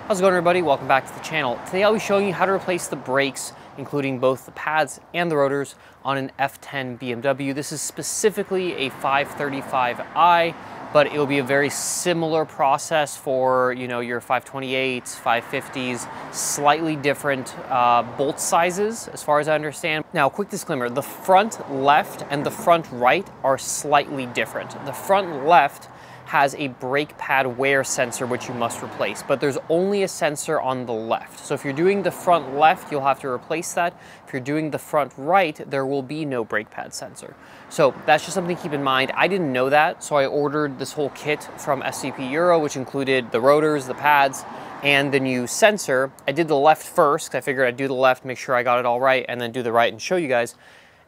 How's it going, everybody? Welcome back to the channel. Today I'll be showing you how to replace the brakes, including both the pads and the rotors, on an F10 BMW. This is specifically a 535i, but it will be a very similar process for, your 528s, 550s, slightly different bolt sizes as far as I understand. Now, quick disclaimer, the front left and the front right are slightly different. The front left has a brake pad wear sensor which you must replace, but there's only a sensor on the left. So if you're doing the front left, you'll have to replace that. If you're doing the front right, there will be no brake pad sensor. So that's just something to keep in mind. I didn't know that, so I ordered this whole kit from SCP Euro, which included the rotors, the pads, and the new sensor. I did the left first, 'cause I figured I'd do the left, make sure I got it all right, and then do the right and show you guys.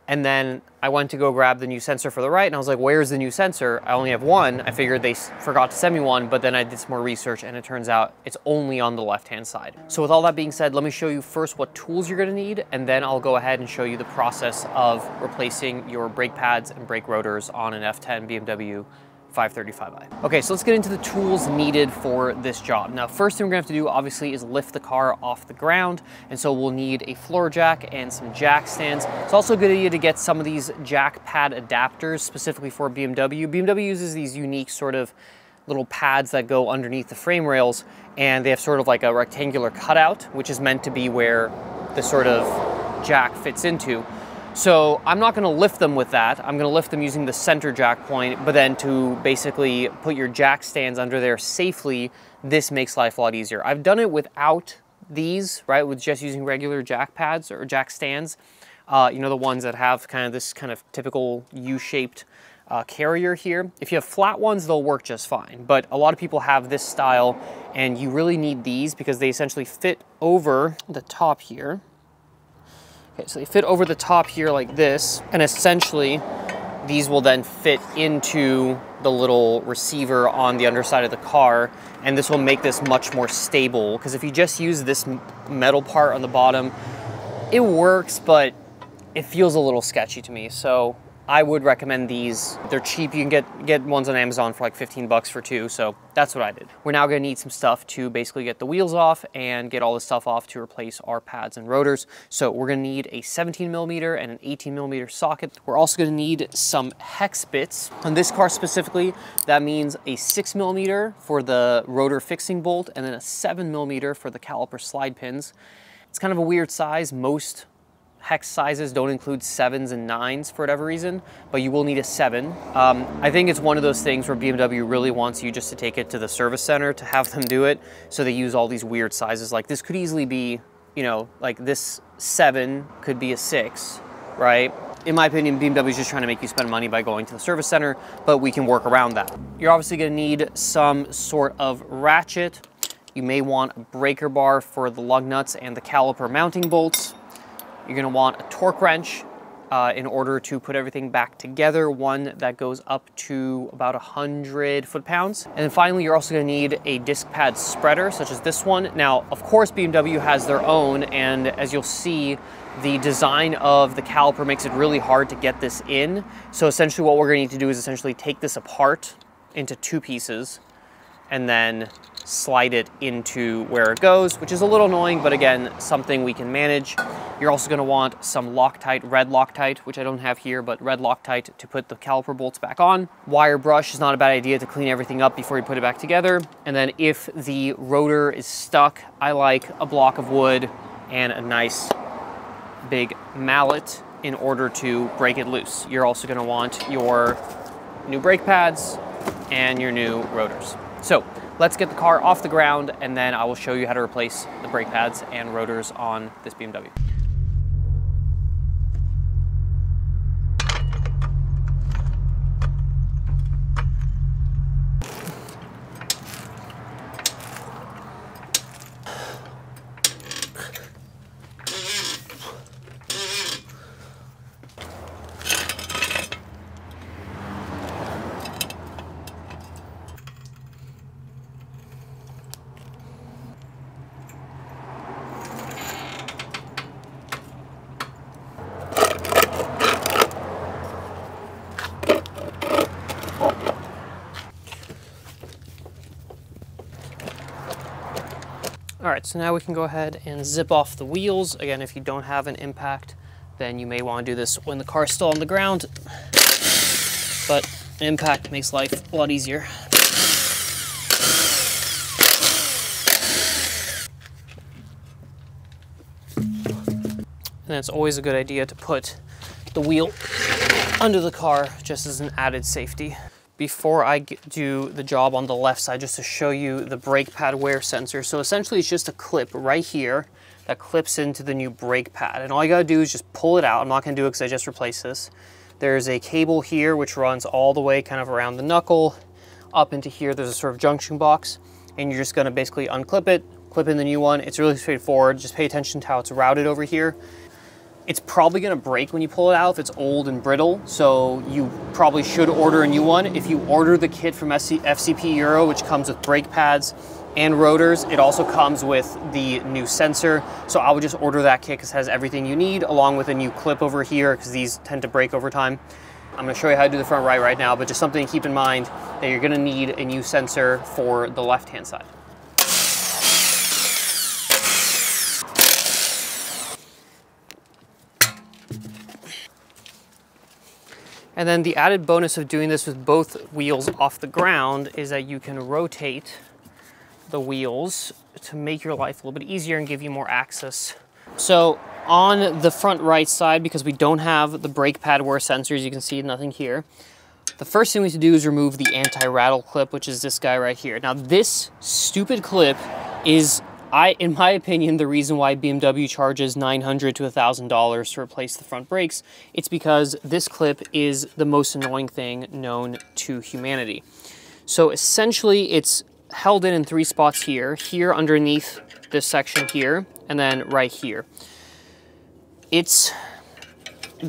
And then I went to go grab the new sensor for the right, and I was like, where's the new sensor? I only have one. I figured they forgot to send me one, but then I did some more research, and it turns out it's only on the left-hand side. So with all that being said, let me show you first what tools you're gonna need, and then I'll go ahead and show you the process of replacing your brake pads and brake rotors on an F10 BMW 535i. Okay, so let's get into the tools needed for this job. Now, first thing we're gonna have to do, obviously, is lift the car off the ground. And so we'll need a floor jack and some jack stands. It's also a good idea to get some of these jack pad adapters, specifically for BMW. BMW uses these unique sort of little pads that go underneath the frame rails, and they have sort of like a rectangular cutout, which is meant to be where the sort of jack fits into. So I'm not gonna lift them with that. I'm gonna lift them using the center jack point, but then to basically put your jack stands under there safely, this makes life a lot easier. I've done it without these, right, with just using regular jack pads or jack stands. The ones that have kind of this kind of typical U-shaped carrier here. If you have flat ones, they'll work just fine, but a lot of people have this style, and you really need these because they essentially fit over the top here. Okay, so they fit over the top here like this, and essentially these will then fit into the little receiver on the underside of the car, and this will make this much more stable, because if you just use this metal part on the bottom, it works, but it feels a little sketchy to me. So I would recommend these. They're cheap. You can get ones on Amazon for like 15 bucks for two, so that's what I did. We're now gonna need some stuff to basically get the wheels off and get all the stuff off to replace our pads and rotors. So we're gonna need a 17mm and an 18mm socket. We're also gonna need some hex bits. On this car specifically, that means a 6mm for the rotor fixing bolt and then a 7mm for the caliper slide pins. It's kind of a weird size. Most hex sizes don't include 7s and 9s for whatever reason, but you will need a 7. I think it's one of those things where BMW really wants you just to take it to the service center to have them do it, so they use all these weird sizes. Like this could easily be, like this 7 could be a 6, right? In my opinion, BMW is just trying to make you spend money by going to the service center, but we can work around that. You're obviously gonna need some sort of ratchet. You may want a breaker bar for the lug nuts and the caliper mounting bolts. You're gonna want a torque wrench in order to put everything back together, one that goes up to about 100 foot-pounds. And then finally, you're also gonna need a disc pad spreader, such as this one. Now, of course, BMW has their own, and as you'll see, the design of the caliper makes it really hard to get this in. So essentially what we're gonna need to do is essentially take this apart into two pieces and then slide it into where it goes, which is a little annoying, but again, something we can manage. You're also gonna want some Loctite, red Loctite, which I don't have here, but red Loctite to put the caliper bolts back on. Wire brush is not a bad idea to clean everything up before you put it back together. And then if the rotor is stuck, I like a block of wood and a nice big mallet in order to break it loose. You're also gonna want your new brake pads and your new rotors. So let's get the car off the ground, and then I will show you how to replace the brake pads and rotors on this BMW. All right, so now we can go ahead and zip off the wheels. Again, if you don't have an impact, then you may want to do this when the car's still on the ground, but an impact makes life a lot easier. And it's always a good idea to put the wheel under the car just as an added safety. Before I do the job on the left side, just to show you the brake pad wear sensor. So essentially it's just a clip right here that clips into the new brake pad. And all you gotta do is just pull it out. I'm not gonna do it because I just replaced this. There's a cable here which runs all the way kind of around the knuckle, up into here. There's a sort of junction box, and you're just gonna basically unclip it, clip in the new one. It's really straightforward. Just pay attention to how it's routed over here. It's probably gonna break when you pull it out if it's old and brittle, so you probably should order a new one. If you order the kit from FCP Euro, which comes with brake pads and rotors, it also comes with the new sensor. So I would just order that kit because it has everything you need, along with a new clip over here, because these tend to break over time. I'm gonna show you how to do the front right now, but just something to keep in mind that you're gonna need a new sensor for the left-hand side. And then the added bonus of doing this with both wheels off the ground is that you can rotate the wheels to make your life a little bit easier and give you more access. So on the front right side, because we don't have the brake pad wear sensors, you can see nothing here. The first thing we have to do is remove the anti-rattle clip, which is this guy right here. Now this stupid clip is, in my opinion, the reason why BMW charges $900 to $1,000 to replace the front brakes. It's because this clip is the most annoying thing known to humanity. So essentially it's held in 3 spots here, here underneath this section here, and then right here. It's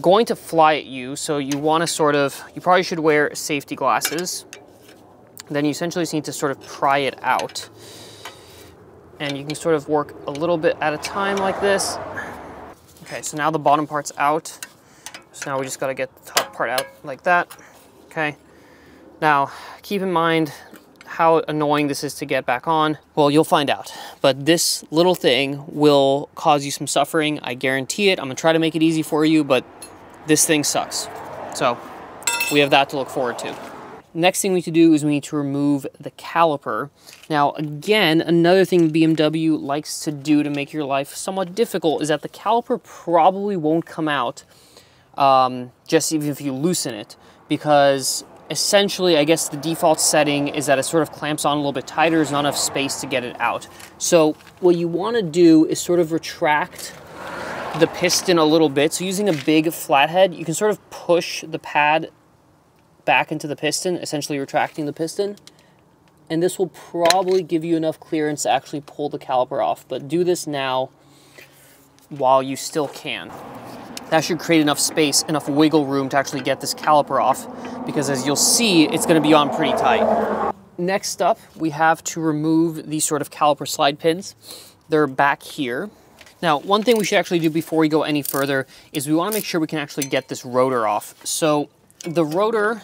going to fly at you, so you want to you probably should wear safety glasses. Then you essentially just need to sort of pry it out. And you can sort of work a little bit at a time like this. Okay, so now the bottom part's out. So now we just gotta get the top part out like that. Okay, now keep in mind how annoying this is to get back on. Well, you'll find out, but this little thing will cause you some suffering. I guarantee it. I'm gonna try to make it easy for you, but this thing sucks. So we have that to look forward to. Next thing we need to do is we need to remove the caliper. Now, again, another thing BMW likes to do to make your life somewhat difficult is that the caliper probably won't come out just even if you loosen it, because essentially, I guess the default setting is that it sort of clamps on a little bit tighter. There's not enough space to get it out. So what you want to do is sort of retract the piston a little bit. So using a big flathead, you can sort of push the pad back into the piston, essentially retracting the piston. And this will probably give you enough clearance to actually pull the caliper off. But do this now while you still can. That should create enough space, enough wiggle room to actually get this caliper off, because as you'll see, it's going to be on pretty tight. Next up, we have to remove these sort of caliper slide pins. They're back here. Now, one thing we should actually do before we go any further is we want to make sure we can actually get this rotor off. So the rotor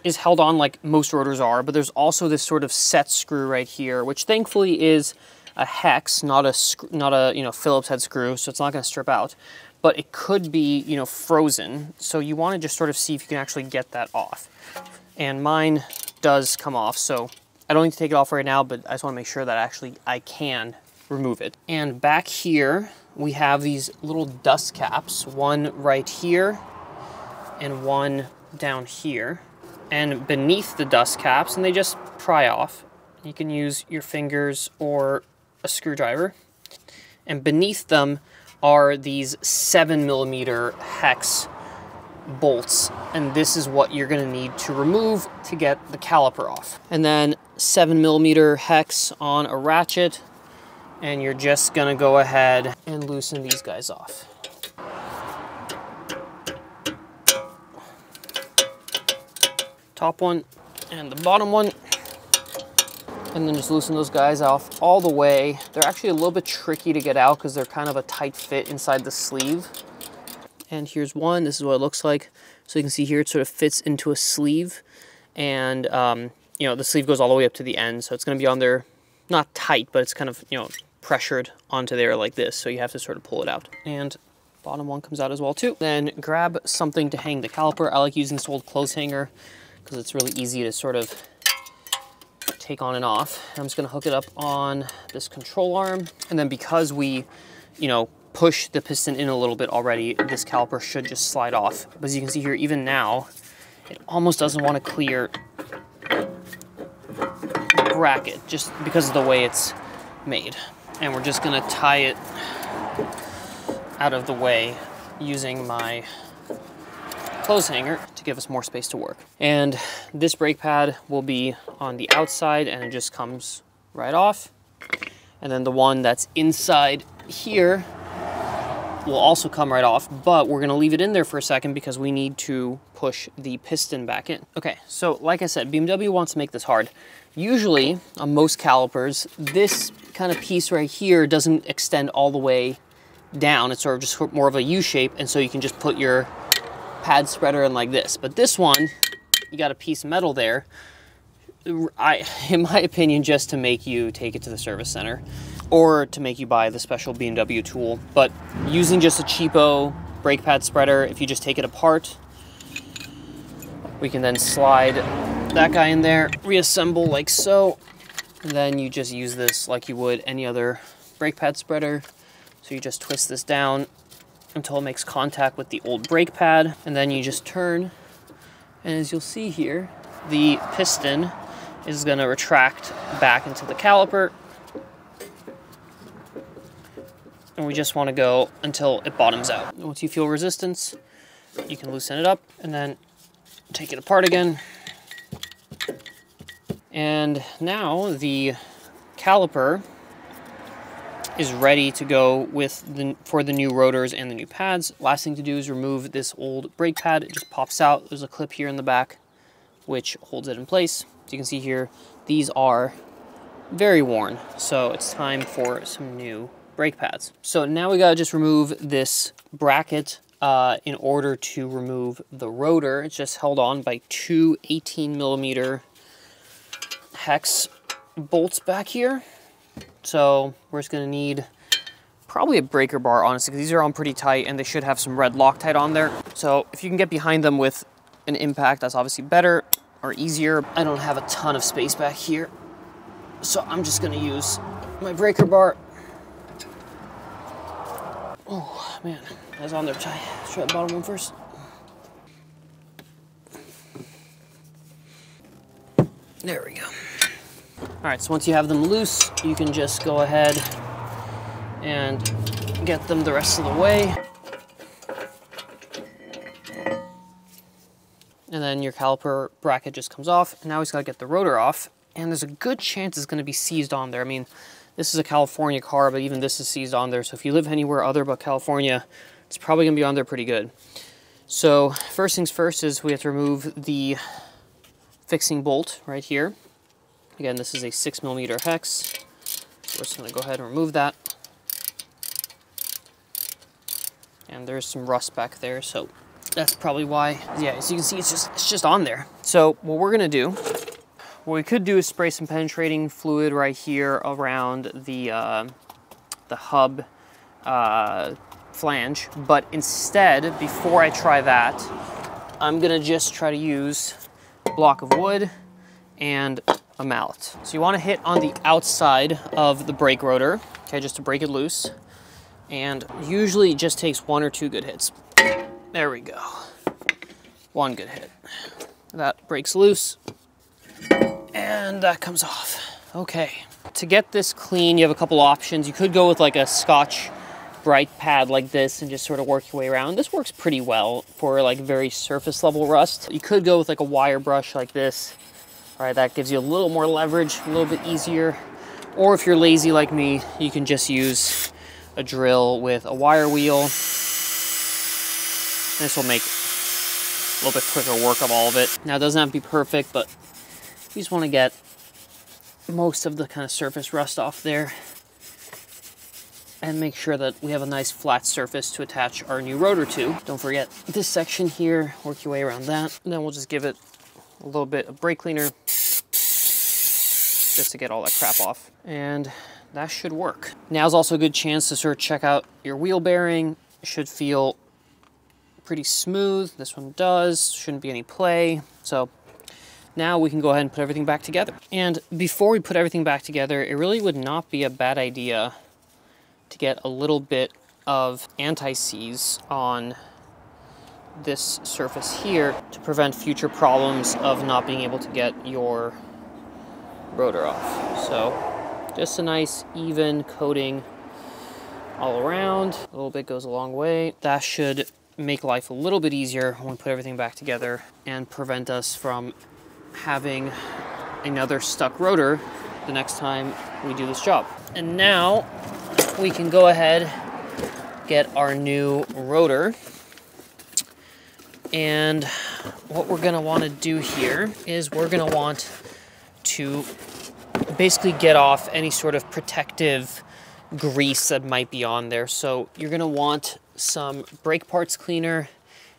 is held on like most rotors are, but there's also this sort of set screw right here, which thankfully is a hex, not a Phillips head screw, so it's not going to strip out. But it could be, frozen. So you want to just sort of see if you can actually get that off. And mine does come off, so I don't need to take it off right now, but I just want to make sure that actually I can remove it. And back here, we have these little dust caps, one right here and one down here. And beneath the dust caps, and they just pry off. You can use your fingers or a screwdriver. And beneath them are these 7mm hex bolts, and this is what you're going to need to remove to get the caliper off. And then 7mm hex on a ratchet, and you're just going to go ahead and loosen these guys off. Top one and the bottom one. And then just loosen those guys off all the way. They're actually a little bit tricky to get out because they're kind of a tight fit inside the sleeve. And here's one. This is what it looks like. So you can see here it sort of fits into a sleeve. And, the sleeve goes all the way up to the end. So it's going to be on there, not tight, but it's kind of, pressured onto there like this, so you have to sort of pull it out. And bottom one comes out as well too. Then grab something to hang the caliper. I like using this old clothes hanger because it's really easy to sort of take on and off. I'm just gonna hook it up on this control arm. And then because we, you know, push the piston in a little bit already, this caliper should just slide off. But as you can see here, even now, it almost doesn't want to clear the bracket just because of the way it's made. And we're just gonna tie it out of the way using my clothes hanger to give us more space to work. And this brake pad will be on the outside and it just comes right off. And then the one that's inside here will also come right off, but we're gonna leave it in there for a second because we need to push the piston back in. Okay, so like I said, BMW wants to make this hard. Usually, on most calipers, this kind of piece right here doesn't extend all the way down. It's sort of just more of a U shape, and so you can just put your pad spreader in like this. But this one, you got a piece of metal there, in my opinion, just to make you take it to the service center or to make you buy the special BMW tool. But using just a cheapo brake pad spreader, if you just take it apart, we can then slide that guy in there, reassemble like so, and then you just use this like you would any other brake pad spreader. So you just twist this down until it makes contact with the old brake pad, and then you just turn, and as you'll see here, the piston is going to retract back into the caliper, and we just want to go until it bottoms out. Once you feel resistance, you can loosen it up and then take it apart again. And now the caliper is ready to go with for the new rotors and the new pads. Last thing to do is remove this old brake pad. It just pops out. There's a clip here in the back which holds it in place. As you can see here, these are very worn, so it's time for some new brake pads. So now we gotta just remove this bracket in order to remove the rotor. It's just held on by two 18mm hex bolts back here. So we're just gonna need probably a breaker bar, honestly, because these are on pretty tight and they should have some red Loctite on there. So if you can get behind them with an impact, that's obviously better or easier. I don't have a ton of space back here, so I'm just gonna use my breaker bar. Oh man, that's on there tight. Let's try the bottom one first. There we go. All right, so once you have them loose, you can just go ahead and get them the rest of the way. And then your caliper bracket just comes off. And now we just gotta get the rotor off. And there's a good chance it's gonna be seized on there. I mean, this is a California car, but even this is seized on there. So if you live anywhere other but California, it's probably gonna be on there pretty good. So first things first is we have to remove the fixing bolt right here. Again, this is a 6mm hex. We're just gonna go ahead and remove that. And there's some rust back there, so that's probably why. Yeah, as you can see, it's just on there. So what we're gonna do, what we could do is spray some penetrating fluid right here around the hub flange, but instead, before I try that, I'm gonna just try to use a block of wood and a mallet. So you want to hit on the outside of the brake rotor, okay, just to break it loose. And usually it just takes one or two good hits. There we go. One good hit. That breaks loose. And that comes off. Okay. To get this clean, you have a couple options. You could go with like a Scotch Brite pad like this and just sort of work your way around. This works pretty well for like very surface level rust. You could go with like a wire brush like this. All right, that gives you a little more leverage, a little bit easier. Or if you're lazy like me, you can just use a drill with a wire wheel. This will make a little bit quicker work of all of it. Now, it doesn't have to be perfect, but we just want to get most of the kind of surface rust off there and make sure that we have a nice flat surface to attach our new rotor to. Don't forget this section here, work your way around that. And then we'll just give it a little bit of brake cleaner just to get all that crap off. And that should work. Now's also a good chance to sort of check out your wheel bearing. It should feel pretty smooth. This one does, shouldn't be any play. So now we can go ahead and put everything back together. And before we put everything back together, it really would not be a bad idea to get a little bit of anti-seize on this surface here to prevent future problems of not being able to get your rotor off. So just a nice even coating all around. A little bit goes a long way. That should make life a little bit easier when we put everything back together and prevent us from having another stuck rotor the next time we do this job. And now we can go ahead, get our new rotor. And what we're gonna wanna do here is we're gonna want to basically get off any sort of protective grease that might be on there. So you're gonna want some brake parts cleaner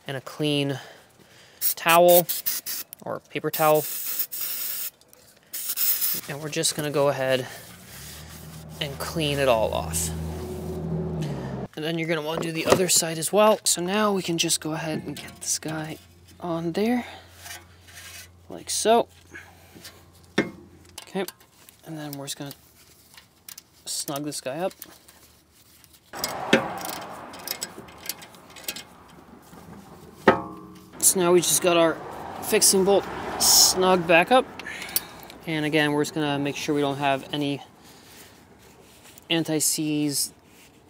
and a clean towel or paper towel. And we're just gonna go ahead and clean it all off. And then you're gonna want to do the other side as well. So now we can just go ahead and get this guy on there, like so. Okay, and then we're just gonna snug this guy up. So now we just got our fixing bolt snug back up. And again, we're just gonna make sure we don't have any anti-seize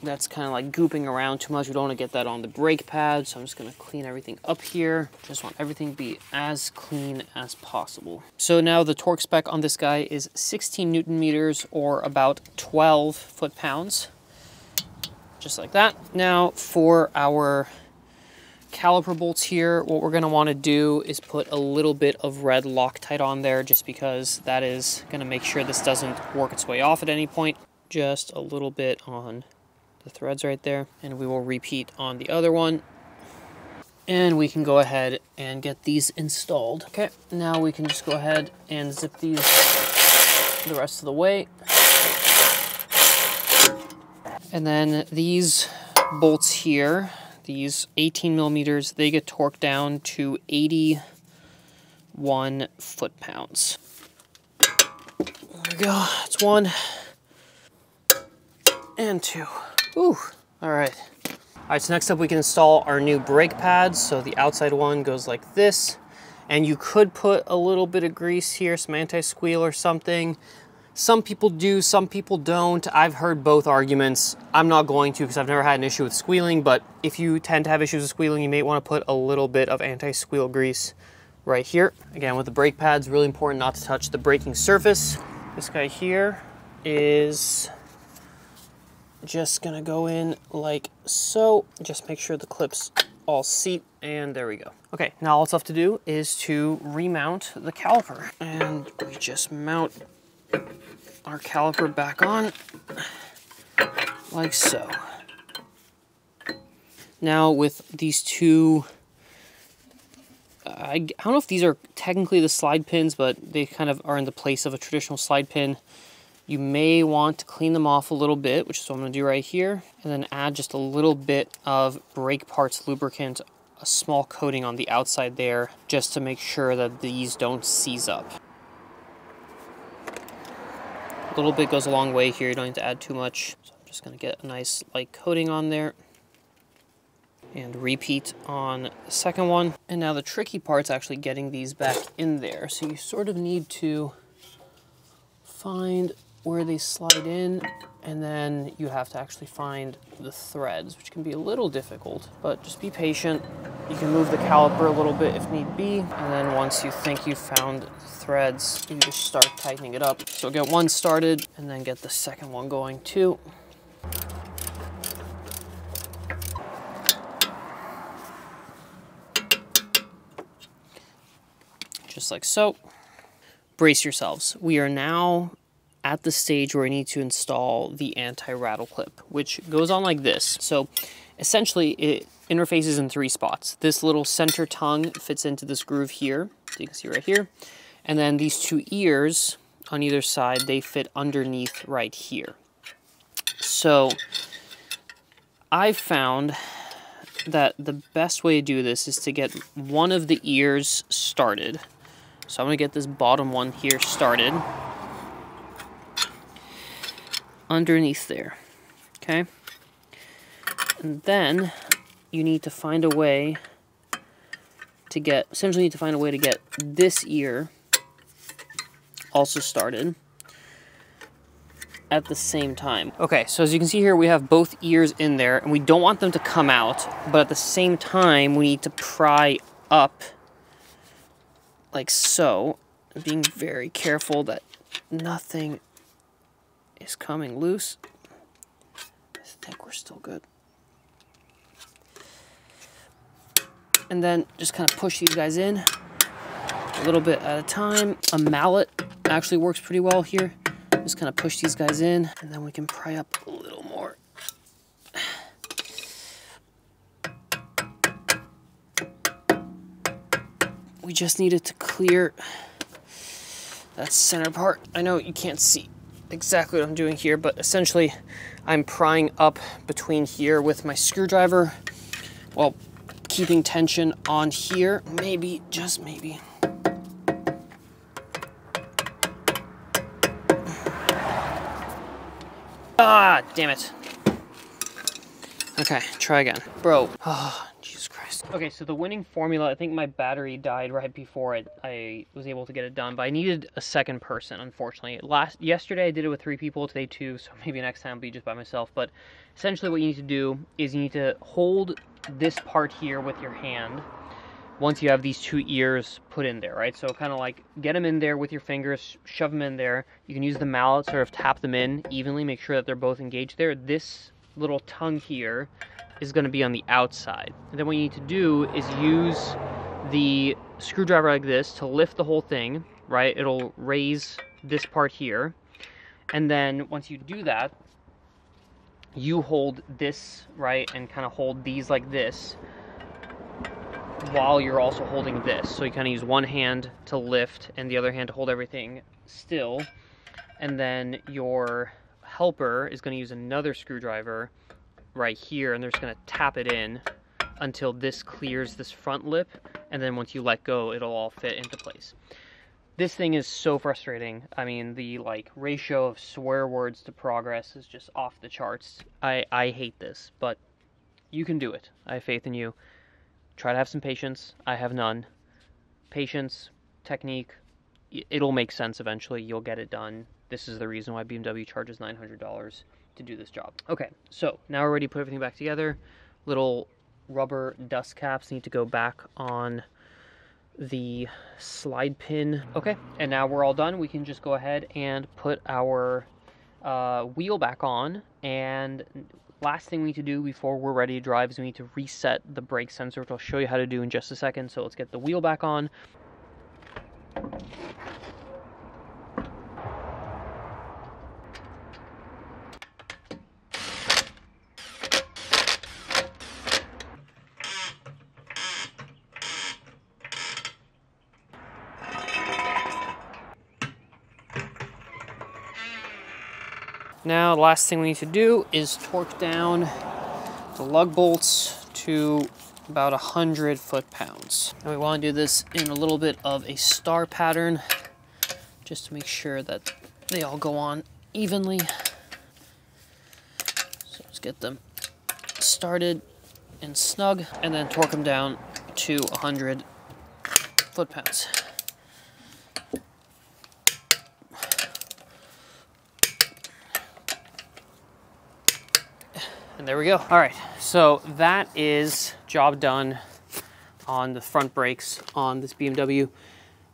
that's kind of like gooping around too much. We don't want to get that on the brake pad, so I'm just going to clean everything up here. Just want everything to be as clean as possible. So now the torque spec on this guy is 16 Newton meters or about 12 foot-pounds, just like that. Now for our caliper bolts here, what we're going to want to do is put a little bit of red Loctite on there, just because that is going to make sure this doesn't work its way off at any point. Just a little bit on the threads right there, and we will repeat on the other one. And we can go ahead and get these installed. Okay, now we can just go ahead and zip these the rest of the way. And then these bolts here, these 18 millimeters, they get torqued down to 81 foot-pounds. There we go, that's one and two. Ooh, all right. All right, so next up we can install our new brake pads. So the outside one goes like this, and you could put a little bit of grease here, some anti-squeal or something. Some people do, some people don't. I've heard both arguments. I'm not going to because I've never had an issue with squealing, but if you tend to have issues with squealing, you may want to put a little bit of anti-squeal grease right here. Again, with the brake pads, really important not to touch the braking surface. This guy here is just gonna go in like so. Just make sure the clips all seat, and there we go. Okay, now all it's left to do is to remount the caliper. And we just mount our caliper back on like so. Now with these two, I don't know if these are technically the slide pins, but they kind of are in the place of a traditional slide pin. You may want to clean them off a little bit, which is what I'm going to do right here, and then add just a little bit of brake parts lubricant, a small coating on the outside there, just to make sure that these don't seize up. A little bit goes a long way here, you don't need to add too much. So I'm just going to get a nice light coating on there. And repeat on the second one. And now the tricky part's actually getting these back in there. So you sort of need to find where they slide in, and then you have to actually find the threads, which can be a little difficult, but just be patient. You can move the caliper a little bit if need be, and then once you think you've found the threads, you just start tightening it up. So get one started, and then get the second one going too. Just like so. Brace yourselves. We are now at the stage where we need to install the anti-rattle clip, which goes on like this. So essentially it interfaces in three spots. This little center tongue fits into this groove here, so you can see right here. And then these two ears on either side, they fit underneath right here. So I found that the best way to do this is to get one of the ears started. So I'm going to get this bottom one here started underneath there, okay? And then you need to find a way to get, essentially need to find a way to get this ear also started at the same time. Okay, so as you can see here, we have both ears in there, and we don't want them to come out, but at the same time, we need to pry up like so, being very careful that nothing is coming loose. I think we're still good. And then just kind of push these guys in a little bit at a time. A mallet actually works pretty well here. Just kind of push these guys in, and then we can pry up a little more. We just needed to clear that center part. I know you can't see exactly what I'm doing here, but essentially I'm prying up between here with my screwdriver while keeping tension on here. Maybe, just maybe. Ah, damn it. Okay, try again. Bro, oh, Jesus Christ. Okay, so the winning formula, I think my battery died right before I was able to get it done, but I needed a second person, unfortunately. Yesterday I did it with 3 people, today 2, so maybe next time I'll be just by myself, but essentially what you need to do is you need to hold this part here with your hand once you have these 2 ears put in there, right? So kind of like get them in there with your fingers, shove them in there. You can use the mallet, sort of tap them in evenly, make sure that they're both engaged there. This little tongue here is going to be on the outside. And then what you need to do is use the screwdriver like this to lift the whole thing, right? It'll raise this part here. And then once you do that, you hold this, right? And kind of hold these like this, while you're also holding this. So you kind of use one hand to lift and the other hand to hold everything still. And then your helper is going to use another screwdriver right here, and they're just going to tap it in until this clears this front lip. And then once you let go, it'll all fit into place. This thing is so frustrating. I mean, the ratio of swear words to progress is just off the charts. I hate this, but you can do it. I have faith in you. Try to have some patience. I have none. Patience, technique, it'll make sense eventually. You'll get it done. This is the reason why BMW charges $900 to do this job. Okay, so now we're ready to put everything back together. Little rubber dust caps need to go back on the slide pin. Okay, and now we're all done. We can just go ahead and put our wheel back on. And last thing we need to do before we're ready to drive is we need to reset the brake sensor, which I'll show you how to do in just a second. So let's get the wheel back on. Now, the last thing we need to do is torque down the lug bolts to about 100 foot-pounds. And we want to do this in a little bit of a star pattern, just to make sure that they all go on evenly. So let's get them started and snug, and then torque them down to 100 foot-pounds. And there we go. All right, so that is job done on the front brakes on this BMW.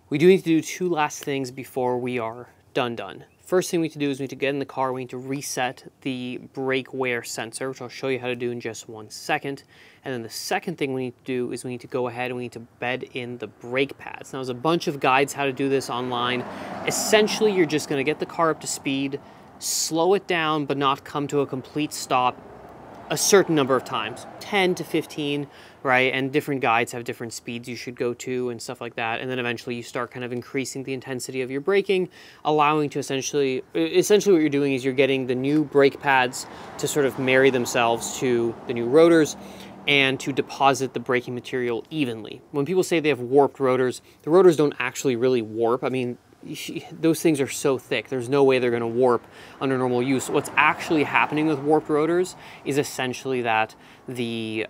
We do need to do 2 last things before we are done. First thing we need to do is we need to get in the car, we need to reset the brake wear sensor, which I'll show you how to do in just 1 second. And then the second thing we need to do is we need to go ahead and we need to bed in the brake pads. Now, there's a bunch of guides how to do this online. Essentially, you're just gonna get the car up to speed, slow it down, but not come to a complete stop, a certain number of times, 10 to 15, right? And different guides have different speeds you should go to and stuff like that. And then eventually you start kind of increasing the intensity of your braking, allowing to essentially what you're doing is you're getting the new brake pads to sort of marry themselves to the new rotors and to deposit the braking material evenly. When people say they have warped rotors, the rotors don't actually really warp. I mean, those things are so thick, there's no way they're going to warp under normal use. What's actually happening with warped rotors is essentially that the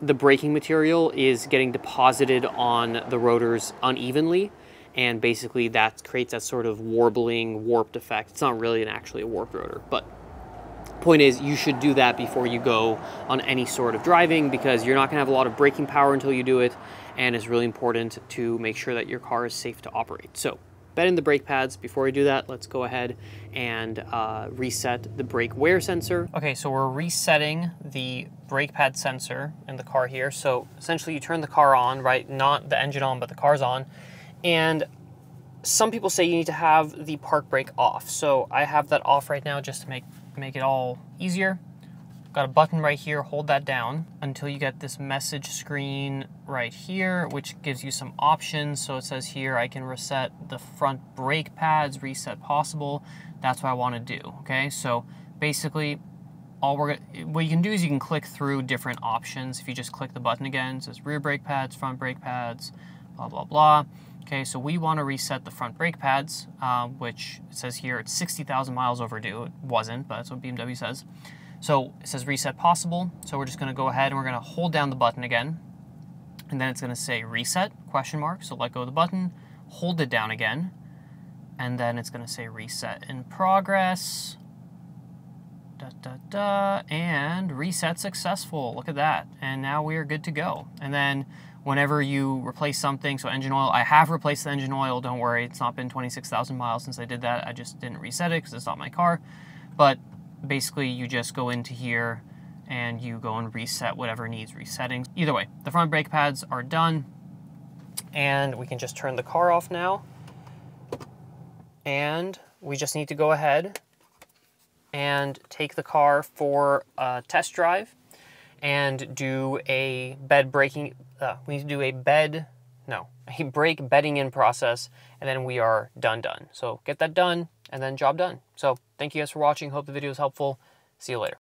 braking material is getting deposited on the rotors unevenly, and basically that creates that sort of warbling, warped effect. It's not really actually a warped rotor, but point is you should do that before you go on any sort of driving, because you're not going to have a lot of braking power until you do it, and it's really important to make sure that your car is safe to operate. So bed in the brake pads. Before we do that, let's go ahead and reset the brake wear sensor. Okay, so we're resetting the brake pad sensor in the car here. So essentially you turn the car on, right? Not the engine on, but the car's on. And some people say you need to have the park brake off. So I have that off right now just to make it all easier. Got a button right here, hold that down until you get this message screen right here, which gives you some options. So it says here, I can reset the front brake pads, reset possible. That's what I want to do, okay? So basically, what you can do is you can click through different options. If you just click the button again, it says rear brake pads, front brake pads, blah, blah, blah. Okay, so we want to reset the front brake pads, which it says here it's 60,000 miles overdue. It wasn't, but that's what BMW says. So it says reset possible. So we're just going to go ahead and we're going to hold down the button again. And then it's going to say reset, question mark. So let go of the button, hold it down again. And then it's going to say reset in progress. And reset successful. Look at that. And now we are good to go. And then whenever you replace something, so engine oil, I have replaced the engine oil. Don't worry, it's not been 26,000 miles since I did that. I just didn't reset it because it's not my car. But basically, you just go into here and you go and reset whatever needs resetting. Either way, the front brake pads are done. And we can just turn the car off now. And we just need to go ahead and take the car for a test drive and do a bed braking. We need to do a brake bedding in process, and then we are done. So get that done, and then job done. So thank you guys for watching. Hope the video was helpful. See you later.